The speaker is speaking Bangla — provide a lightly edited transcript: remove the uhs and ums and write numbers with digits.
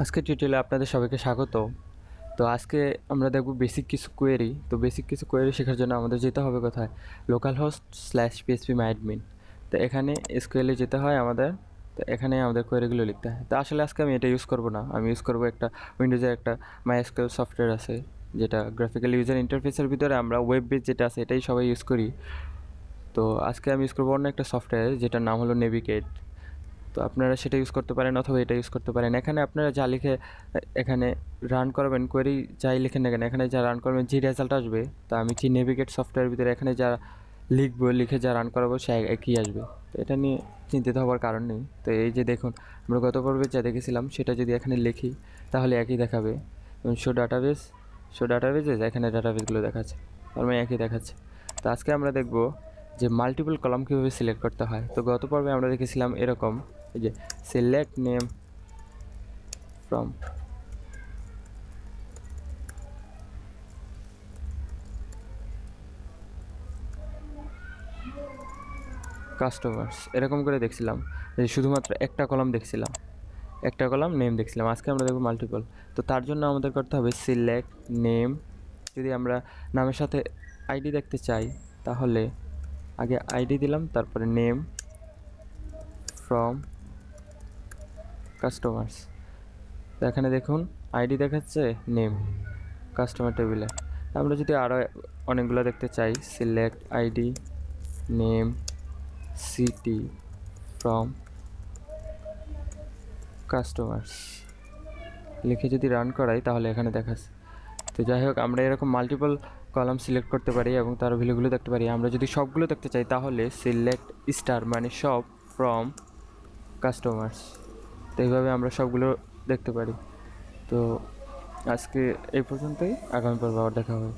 আজকে টিউটোরিয়ালে আপনাদের সবাইকে স্বাগত। তো আজকে আমরা দেখব বেসিক কিছু কোয়েরি। তো বেসিক কিছু কোয়েরি শেখার জন্য আমাদের যেতে হবে কোথায়? Localhost slash PHP MyAdmin. তো এখানে এসকিউএলে যেতে হয় আমাদের। তো এখানে আমাদের কোয়েরিগুলো লিখতে হয়। তো আসলে আজকে আমি এটা ইউজ করব না, আমি ইউজ করব একটা উইন্ডোজের একটা মাইএসকিউএল সফটওয়্যার আছে, যেটা গ্রাফিক্যাল ইউজার ইন্টারফেসের ভিতরে আমরা ওয়েব বেস যেটা আছে এটাই সবাই ইউজ করি। তো আজকে আমি ইউজ করবো অন্য একটা সফটওয়্যার যেটার নাম হলো নেভিগেট। তো আপনারা সেটা ইউজ করতে পারেন অথবা এটা ইউজ করতে পারেন। এখানে আপনারা যা লিখে এখানে রান করবেন, কোয়েরি যাই লিখেন না কেন এখানে যা রান করবেন যে রেজাল্ট আসবে, তা আমি যে নেভিগেট সফটওয়্যারের ভিতরে এখানে যা লিখবো, লিখে যা রান করাবো সে একই আসবে। তো এটা নিয়ে চিন্তিত হওয়ার কারণ নেই। তো এই যে দেখুন, আমরা গত পর্বে যা দেখেছিলাম সেটা যদি এখানে লিখি তাহলে একই দেখাবে। শো ডাটাবেজেস এখানে ডাটাবেসগুলো দেখাচ্ছে, তার মানে একই দেখাচ্ছে। তো আজকে আমরা দেখব যে মাল্টিপল কলাম কীভাবে সিলেক্ট করতে হয়। তো গত পর্বে আমরা দেখেছিলাম এরকম, এই যে সিলেক্ট নেম ফ্রম কাস্টমার্স, এরকম করে দেখছিলাম যে শুধুমাত্র একটা কলাম দেখছিলাম, একটা কলাম নেম দেখছিলাম। আজকে আমরা দেখব মাল্টিপল। তো তার জন্য আমাদের করতে হবে সিলেক্ট নেম। যদি আমরা নামের সাথে আইডি দেখতে চাই তাহলে আগে আইডি দিলাম, তারপরে নেম ফ্রম কাস্টমার্স। তো এখানে দেখুন আইডি দেখাচ্ছে, নেম কাস্টমার টেবিলে। আমরা যদি আরও অনেকগুলো দেখতে চাই, select ID name city from customers লিখে যদি রান করাই তাহলে এখানে দেখাচ্ছে। তো যাই হোক, আমরা এরকম মাল্টিপল কলাম সিলেক্ট করতে পারি এবং তার ভ্যালুগুলো দেখতে পারি। আমরা যদি সবগুলো দেখতে চাই তাহলে সিলেক্ট স্টার মানে সব ফ্রম কাস্টমার্স। তো এইভাবে আমরা সবগুলো দেখতে পারি। তো আজকে এই পর্যন্তই, আগামী পর্বে আবার দেখা হবে।